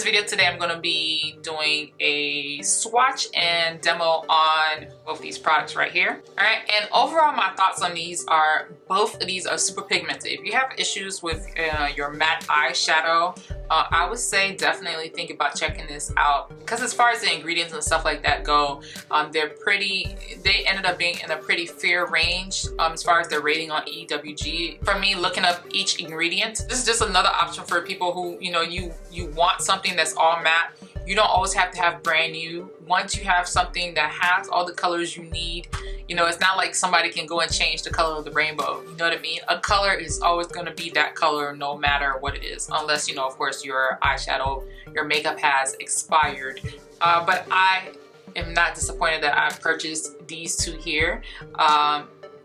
this video today, I'm going to be doing a swatch and demo on both these products right here. All right, and overall my thoughts on these are, both of these are super pigmented. If you have issues with your matte eyeshadow, I would say definitely think about checking this out, because as far as the ingredients and stuff like that go, they ended up being in a pretty fair range as far as their rating on EWG. For me, looking up each ingredient, this is just another option for people who, you know, you want something that's all matte. You don't always have to have brand new. Once you have something that has all the colors you need, you know, it's not like somebody can go and change the color of the rainbow. You know what I mean? A color is always going to be that color no matter what it is. Unless, you know, of course, your eyeshadow, your makeup has expired. But I am not disappointed that I purchased these two here.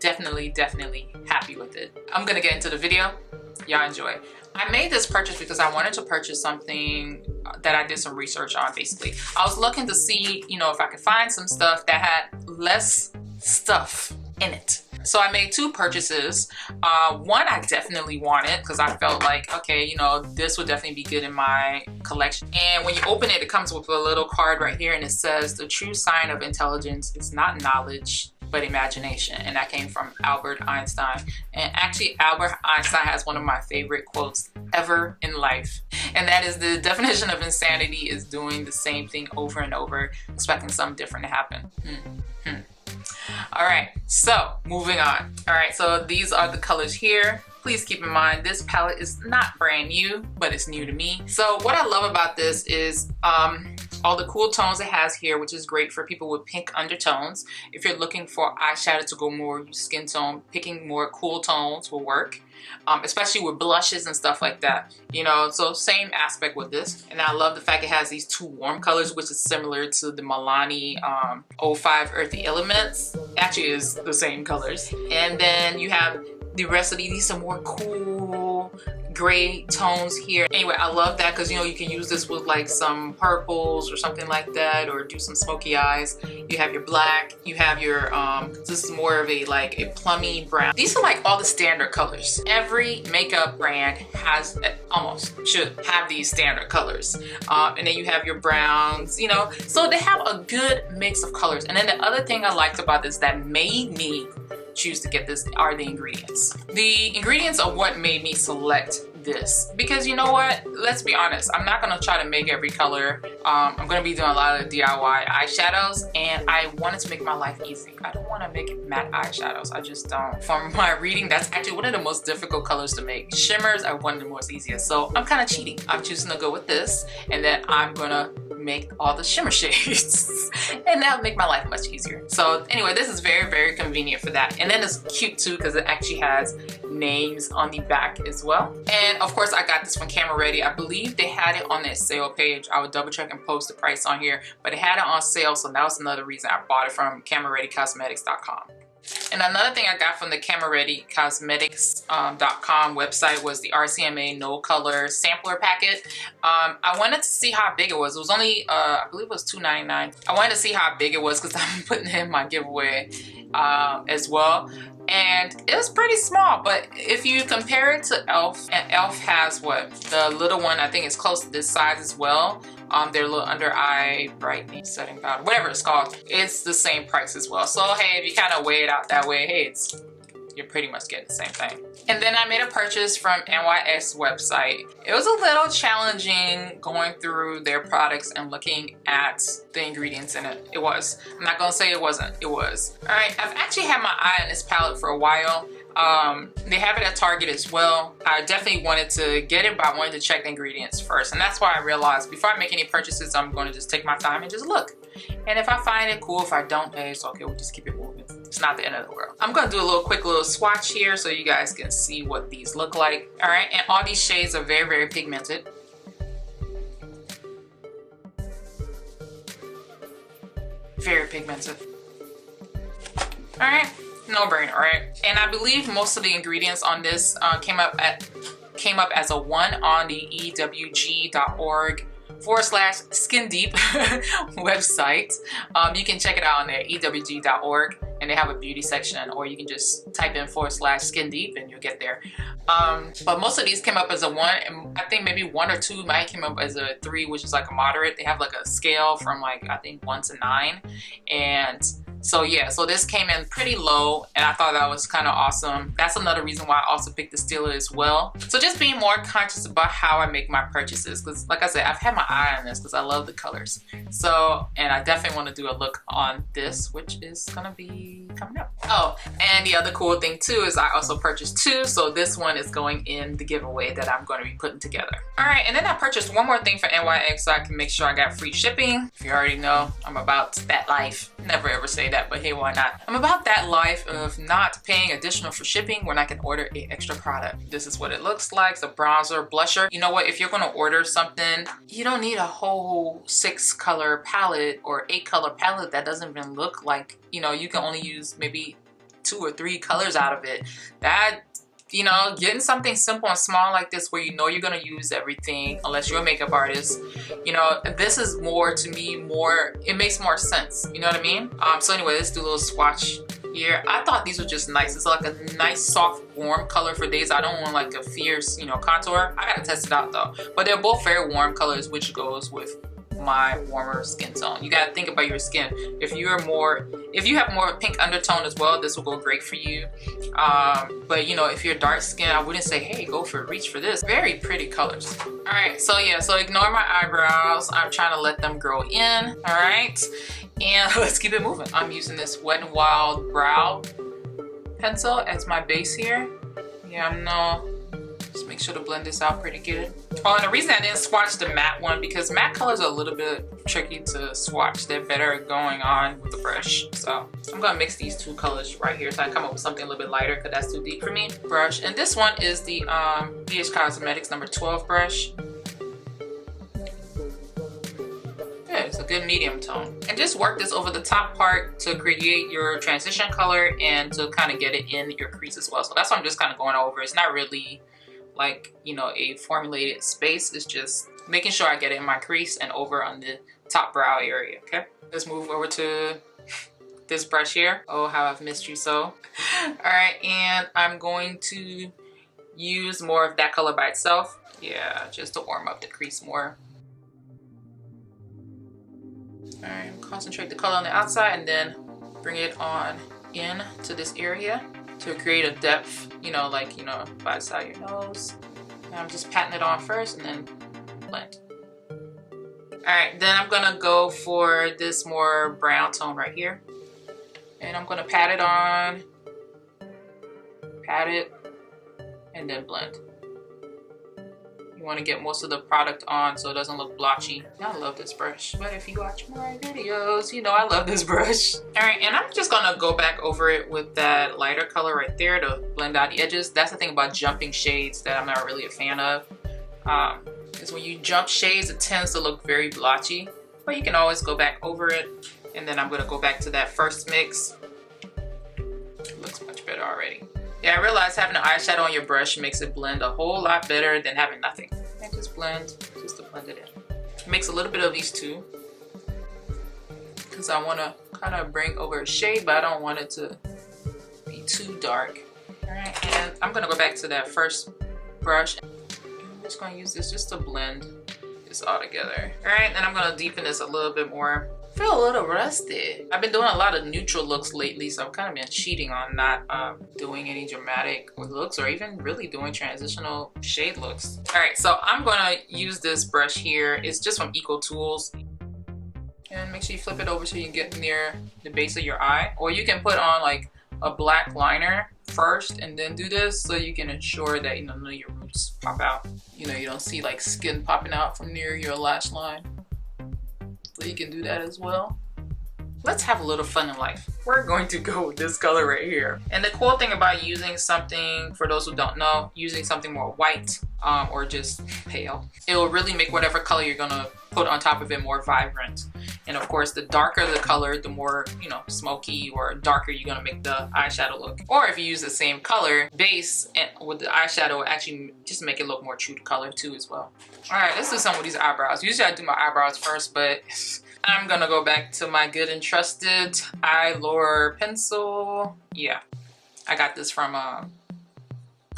Definitely happy with it. I'm going to get into the video. Y'all enjoy. I made this purchase because I wanted to purchase something that I did some research on. Basically, I was looking to see, you know, if I could find some stuff that had less stuff in it. So I made two purchases. One I definitely wanted because I felt like, okay, you know, this would definitely be good in my collection. And when you open it, it comes with a little card right here, and it says, "The true sign of intelligence is not knowledge, but imagination." And that came from Albert Einstein. And actually, Albert Einstein has one of my favorite quotes ever in life, and that is, the definition of insanity is doing the same thing over and over, expecting something different to happen. All right, so moving on. All right, so these are the colors here. Please keep in mind, this palette is not brand new, but it's new to me. So what I love about this is all the cool tones it has here, which is great for people with pink undertones. If you're looking for eyeshadow to go more skin tone, picking more cool tones will work. Especially with blushes and stuff like that, you know, so same aspect with this. And I love the fact it has these two warm colors, which is similar to the Milani 05 Earthy Elements. Actually is the same colors. And then you have the rest of these are more cool gray tones here. Anyway, I love that because, you know, you can use this with like some purples or something like that, or do some smoky eyes. You have your black, you have your this is more of a like a plummy brown. These are like all the standard colors. Every makeup brand has, almost should have these standard colors. And then you have your browns, you know, so they have a good mix of colors. And then the other thing I liked about this that made me choose to get this are the ingredients. The ingredients are what made me select this, because you know what, let's be honest, I'm not gonna try to make every color. I'm gonna be doing a lot of DIY eyeshadows, and I wanted to make my life easy. I don't want to make matte eyeshadows, I just don't. From my reading, that's actually one of the most difficult colors to make. Shimmers are one of the most easiest, so I'm kind of cheating. I'm choosing to go with this, and then I'm gonna make all the shimmer shades and that'll make my life much easier. So anyway, this is very convenient for that. And then it's cute too because it actually has names on the back as well. And of course I got this from Camera Ready. I believe they had it on their sale page. I would double check and post the price on here, but it had it on sale, so that was another reason I bought it from CameraReadyCosmetics.com. And another thing I got from the CameraReadyCosmetics.com website was the RCMA No Color Sampler Packet. I wanted to see how big it was. It was only, I believe it was $2.99. I wanted to see how big it was because I'm putting it in my giveaway as well. And it was pretty small, but if you compare it to e.l.f., and e.l.f. has what? The little one, I think it's close to this size as well. Their little under eye brightening setting powder, whatever it's called, it's the same price as well. So hey, if you kind of weigh it out that way, hey, you're pretty much getting the same thing. And then I made a purchase from NYX website. It was a little challenging going through their products and looking at the ingredients in it. It was. I'm not gonna say it wasn't. It was. All right, I've actually had my eye on this palette for a while. They have it at Target as well. I definitely wanted to get it, but I wanted to check the ingredients first. And that's why I realized before I make any purchases, I'm going to just take my time and just look. And if I find it cool, if I don't, hey, it's okay, we'll just keep it moving. It's not the end of the world. I'm gonna do a quick little swatch here so you guys can see what these look like. All right, and all these shades are very pigmented. Very pigmented. All right. No brainer, right? And I believe most of the ingredients on this came up as a 1 on the ewg.org/skin deep website. You can check it out on there, ewg.org. and they have a beauty section, or you can just type in / skin deep and you'll get there. But most of these came up as a 1, and I think maybe 1 or 2 might came up as a 3, which is like a moderate. They have like a scale from like, I think 1 to 9. And so yeah, so this came in pretty low, and I thought that was kind of awesome. That's another reason why I also picked the Stila as well. So just being more conscious about how I make my purchases, because like I said, I've had my eye on this because I love the colors. So, and I definitely want to do a look on this, which is gonna be coming up. Oh, and the other cool thing too is I also purchased 2, so this one is going in the giveaway that I'm going to be putting together. All right, and then I purchased one more thing for NYX so I can make sure I got free shipping. If you already know, I'm about that life. Never ever say that, but hey, why not? I'm about that life of not paying additional for shipping when I can order an extra product. This is what it looks like. It's a bronzer, blusher. You know what? If you're gonna order something, you don't need a whole 6 color palette or 8 color palette that doesn't even look like, you know, you can only use maybe 2 or 3 colors out of it. That, you know, getting something simple and small like this where you know you're gonna use everything, unless you're a makeup artist, you know, this is more, to me, more, it makes more sense, you know what I mean? So anyway, let's do a little swatch here. I thought these were just nice. It's like a nice, soft, warm color for days I don't want like a fierce, you know, contour. I gotta test it out though. But they're both very warm colors, which goes with my warmer skin tone. You gotta think about your skin. If you have more of a pink undertone as well, this will go great for you. But you know, if you're dark skin, I wouldn't say, hey, reach for this. Very pretty colors. All right, so yeah, so ignore my eyebrows. I'm trying to let them grow in, all right? And let's keep it moving. I'm using this Wet n Wild brow pencil as my base here. Yeah, just make sure to blend this out pretty good. Oh, and the reason I didn't swatch the matte one, because matte colors are a little bit tricky to swatch. They're better going on with the brush. So I'm gonna mix these 2 colors right here so I come up with something a little bit lighter, because that's too deep for me. Brush, and this one is the BH Cosmetics number 12 brush. Yeah, it's a good medium tone. And just work this over the top part to create your transition color and to kind of get it in your crease as well. So that's what I'm just kind of going over. It's not really like, you know, a formulated space. It's just making sure I get it in my crease and over on the top brow area, okay? Let's move over to this brush here. Oh, how I've missed you so. All right, and I'm going to use more of that color by itself. Yeah, just to warm up the crease more. All right, concentrate the color on the outside and then bring it on in to this area to create a depth, you know, like, you know, by the side of your nose. Now I'm just patting it on first and then blend. All right, then I'm gonna go for this more brown tone right here. And I'm gonna pat it on, pat it, and then blend. You want to get most of the product on so it doesn't look blotchy. I love this brush, but if you watch my videos, you know I love this brush. All right, and I'm just gonna go back over it with that lighter color right there to blend out the edges. That's the thing about jumping shades that I'm not really a fan of. Is when you jump shades, it tends to look very blotchy, but you can always go back over it. And then I'm gonna go back to that first mix. It looks much better already. Yeah, I realized having an eyeshadow on your brush makes it blend a whole lot better than having nothing. And just blend, just to blend it in. Mix a little bit of these 2, because I want to kind of bring over a shade, but I don't want it to be too dark. All right, and I'm gonna go back to that first brush. I'm just gonna use this just to blend this all together. All right, then I'm gonna deepen this a little bit more. I feel a little rusted. I've been doing a lot of neutral looks lately, so I've kind of been cheating on not doing any dramatic looks or even really doing transitional shade looks. All right, so I'm gonna use this brush here. It's just from Eco Tools. And make sure you flip it over so you can get near the base of your eye. Or you can put on like a black liner first and then do this, so you can ensure that, you know, none of your roots pop out. You know, you don't see like skin popping out from near your lash line. So you can do that as well. Let's have a little fun in life. We're going to go with this color right here. And the cool thing about using something, for those who don't know, using something more white or just pale, it will really make whatever color you're gonna put on top of it more vibrant. And of course, the darker the color, the more, you know, smoky or darker you're gonna make the eyeshadow look. Or if you use the same color base and with the eyeshadow, it'll actually just make it look more true to color too as well. All right, let's do some of these eyebrows. Usually I do my eyebrows first, but I'm gonna go back to my good and trusted eyeliner pencil. Yeah, I got this from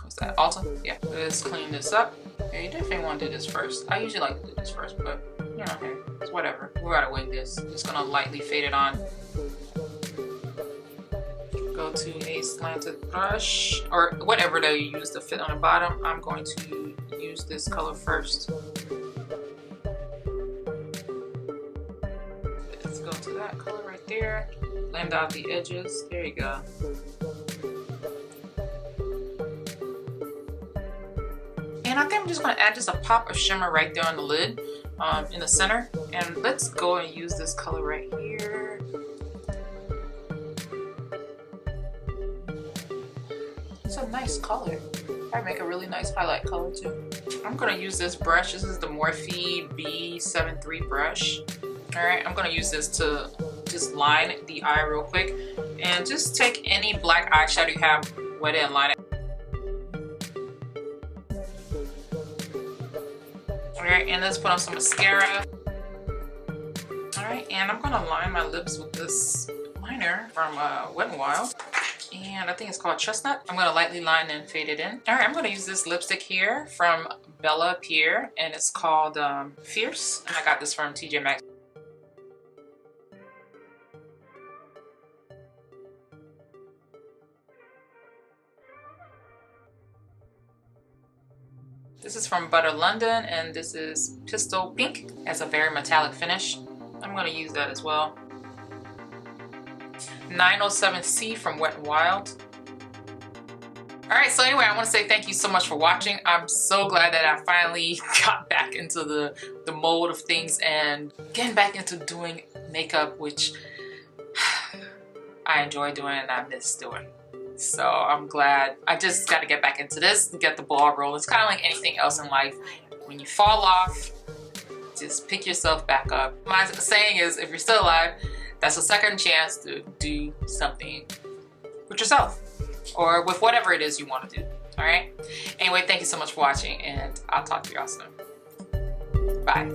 what's that, Ulta? Yeah, let's clean this up. Yeah, you definitely want to do this first. I usually like to do this first, but you know, hey, it's whatever. We gotta wing this. Just gonna lightly fade it on. Go to a slanted brush or whatever that you use to fit on the bottom. I'm going to use this color first. Let's go to that color right there. Blend out the edges. There you go. And I think I'm just going to add just a pop of shimmer right there on the lid, in the center. And let's go and use this color right here. It's a nice color. I make a really nice highlight color too. I'm going to use this brush. This is the Morphe B73 brush. Alright, I'm going to use this to just line the eye real quick. And just take any black eyeshadow you have, wet it and line it. Alright, and let's put on some mascara. Alright, and I'm going to line my lips with this liner from Wet n Wild. And I think it's called Chestnut. I'm going to lightly line and fade it in. Alright, I'm going to use this lipstick here from Belle, Pierre. And it's called Fierce. And I got this from TJMaxx. This is from Butter London, and this is Pistol Pink. It has a very metallic finish. I'm going to use that as well. 907C from Wet n Wild. Alright, so anyway, I want to say thank you so much for watching. I'm so glad that I finally got back into the mode of things and getting back into doing makeup, which I enjoy doing and I miss doing. So I'm glad. I just got to get back into this and get the ball rolling. It's kind of like anything else in life. When you fall off, just pick yourself back up. My saying is, if you're still alive, that's a second chance to do something with yourself or with whatever it is you want to do. All right? Anyway, thank you so much for watching, and I'll talk to y'all soon. Bye.